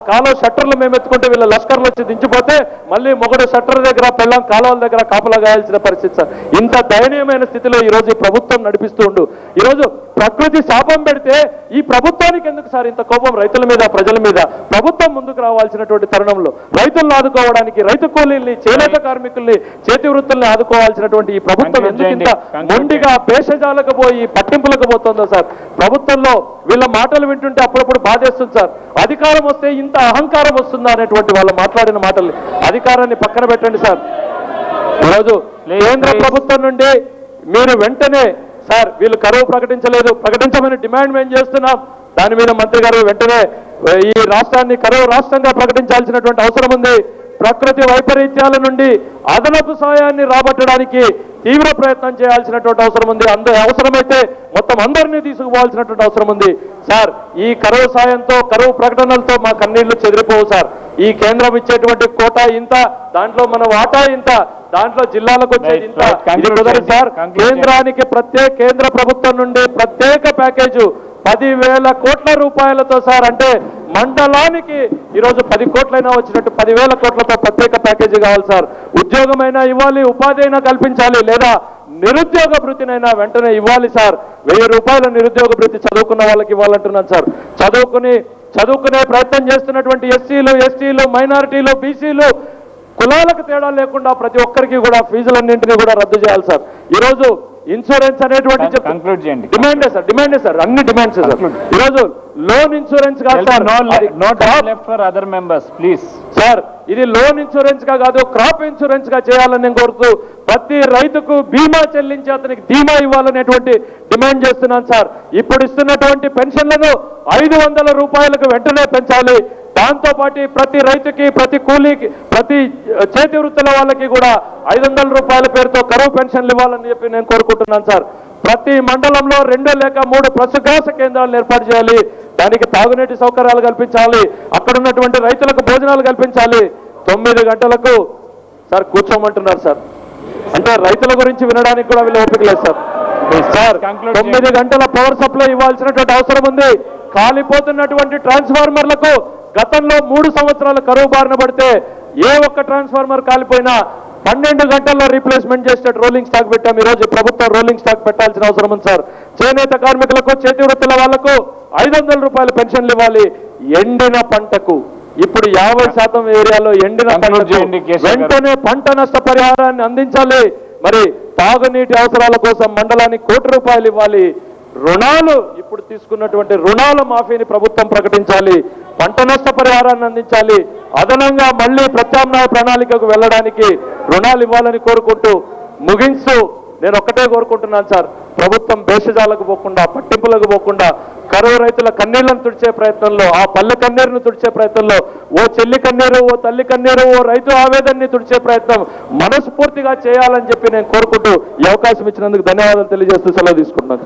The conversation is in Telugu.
కాలువ షట్టర్లు మేము ఎత్తుకుంటే వీళ్ళ లష్కర్లు వచ్చి దించిపోతే మళ్ళీ మొగడు షట్టర్ దగ్గర పెళ్ళం కాలువల దగ్గర కాపలా గాయాల్సిన పరిస్థితి సార్. ఇంత దయనీయమైన స్థితిలో ఈరోజు ఈ ప్రభుత్వం నడిపిస్తూ ఉండు. ఈరోజు ప్రకృతి శాపం పెడితే ఈ ప్రభుత్వానికి ఎందుకు సార్ ఇంత కోపం రైతుల మీద, ప్రజల మీద? ప్రభుత్వం ముందుకు రావాల్సినటువంటి తరుణంలో రైతులను ఆదుకోవడానికి, రైతు కూలీల్ని, చేనేత కార్మికుల్ని, చేతి వృత్తుల్ని ఆదుకోవాల్సినటువంటి ఈ ప్రభుత్వం ఎందుకు ఇంత మొండిగా భేషజాలకు పోయి పట్టింపులకు పోతుందో సార్? ప్రభుత్వంలో వీళ్ళ మాటలు వింటుంటే అప్పుడప్పుడు బాధేస్తుంది సార్. అధికారం వస్తే ఇంత అహంకారం వస్తుందా అనేటువంటి వాళ్ళు మాట్లాడిన మాటల్ని, అధికారాన్ని పక్కన పెట్టండి సార్. ఈరోజు కేంద్ర ప్రభుత్వం నుండి మీరు వెంటనే సార్ వీళ్ళు కరువు ప్రకటించలేదు, ప్రకటించమని డిమాండ్ మేము చేస్తున్నాం. దాని మీద మంత్రి గారు వెంటనే ఈ రాష్ట్రాన్ని కరువు రాష్ట్రంగా ప్రకటించాల్సినటువంటి అవసరం ఉంది. ప్రకృతి వైపరీత్యాల నుండి అదనపు సాయాన్ని రాబట్టడానికి తీవ్ర ప్రయత్నం చేయాల్సినటువంటి అవసరం ఉంది. అవసరమైతే మొత్తం అందరినీ తీసుకుపోవాల్సినటువంటి అవసరం ఉంది సార్. ఈ కరువు సాయంతో, కరువు ప్రకటనలతో మా కన్నీళ్లు చెదిరిపోవు సార్. ఈ కేంద్రం ఇచ్చేటువంటి కోటా ఇంత, దాంట్లో మన వాటా ఇంత, దాంట్లో జిల్లాలకు వచ్చేది ఇంత, ఇది కుదరదు సార్. కేంద్రానికి కేంద్ర ప్రభుత్వం నుండి ప్రత్యేక ప్యాకేజు 10,000 కోట్ల రూపాయలతో సార్. అంటే మండలానికి ఈరోజు 10 కోట్లైనా వచ్చినట్టు 10,000 కోట్లతో ప్రత్యేక ప్యాకేజీ కావాలి సార్. ఉద్యోగమైనా ఇవ్వాలి, ఉపాధి అయినా కల్పించాలి, లేదా నిరుద్యోగ భృతినైనా వెంటనే ఇవ్వాలి సార్. 1000 రూపాయల నిరుద్యోగ భృతి చదువుకున్న వాళ్ళకి ఇవ్వాలంటున్నాను సార్. చదువుకునే ప్రయత్నం చేస్తున్నటువంటి ఎస్సీలు, ఎస్టీలు, మైనారిటీలు, బీసీలు, కులాలకు తేడా లేకుండా ప్రతి ఒక్కరికి కూడా ఫీజులన్నింటినీ కూడా రద్దు చేయాలి సార్. ఈరోజు ఇన్సూరెన్స్ అనేటువంటి డిమాండే సార్, అన్ని డిమాండ్స్ సార్. ఈరోజు లోన్ ఇన్సూరెన్స్ కాదు సార్, ఇది లోన్ ఇన్సూరెన్స్ గా కాదు, క్రాప్ ఇన్సూరెన్స్ గా చేయాలని నేను కోరుతూ ప్రతి రైతుకు బీమా చెల్లించి అతనికి ధీమా ఇవ్వాలనేటువంటి డిమాండ్ చేస్తున్నాను సార్. ఇప్పుడు ఇస్తున్నటువంటి పెన్షన్లను 500 రూపాయలకు వెంటనే పెంచాలి. దాంతో పాటు ప్రతి రైతుకి, ప్రతి కూలీకి, ప్రతి చేతి వృత్తుల వాళ్ళకి కూడా 500 రూపాయల పేరుతో కరువు పెన్షన్లు ఇవ్వాలని చెప్పి నేను కోరుకుంటున్నాను సార్. ప్రతి మండలంలో 2 లేక 3 పశుగ్రాస కేంద్రాలను ఏర్పాటు చేయాలి. దానికి తాగునీటి సౌకర్యాలు కల్పించాలి, అక్కడ ఉన్నటువంటి రైతులకు భోజనాలు కల్పించాలి. 9 గంటలకు సార్ కూర్చోమంటున్నారు సార్. అంటే రైతుల గురించి వినడానికి కూడా వీళ్ళు ఓపిక లేదు సార్. 9 గంటల పవర్ సప్లై ఇవ్వాల్సినటువంటి అవసరం ఉంది. కాలిపోతున్నటువంటి ట్రాన్స్ఫార్మర్లకు గతంలో 3 సంవత్సరాల కరువు బారిన పడితే ఏ ఒక్క ట్రాన్స్ఫార్మర్ కాలిపోయినా 12 గంటల్లో రీప్లేస్మెంట్ చేసే రోలింగ్ స్టాక్ పెట్టాం. ఈరోజు ప్రభుత్వం రోలింగ్ స్టాక్ పెట్టాల్సిన అవసరం ఉంది సార్. చేనేత కార్మికులకు, చేతి వృత్తుల వాళ్లకు 500 రూపాయల పెన్షన్లు ఇవ్వాలి. ఎండిన పంటకు ఇప్పుడు 50% ఏరియాలో ఎండిన పంటకు వెంటనే పంట నష్ట పరిహారాన్ని అందించాలి. మరి తాగునీటి అవసరాల కోసం మండలానికి 1 కోటి రూపాయలు ఇవ్వాలి. రుణాలు ఇప్పుడు తీసుకున్నటువంటి రుణాల మాఫీని ప్రభుత్వం ప్రకటించాలి. పంట నష్ట పరిహారాన్ని అందించాలి. అదనంగా మళ్ళీ ప్రత్యామ్నాయ ప్రణాళికకు వెళ్ళడానికి రుణాలు ఇవ్వాలని కోరుకుంటూ ముగించు నేను ఒక్కటే కోరుకుంటున్నాను సార్. ప్రభుత్వం భేషజాలకు పోకుండా, పట్టింపులకు పోకుండా కరువు రైతుల కన్నీళ్లను తుడిచే ప్రయత్నంలో, ఆ పల్లె కన్నీరును తుడిచే ప్రయత్నంలో, ఓ చెల్లి కన్నీరు, ఓ తల్లి కన్నీరు, ఓ రైతు ఆవేదనని తుడిచే ప్రయత్నం మనస్ఫూర్తిగా చేయాలని చెప్పి నేను కోరుకుంటూ ఈ అవకాశం ఇచ్చినందుకు ధన్యవాదాలు తెలియజేస్తూ సెలవు తీసుకుంటున్నాను.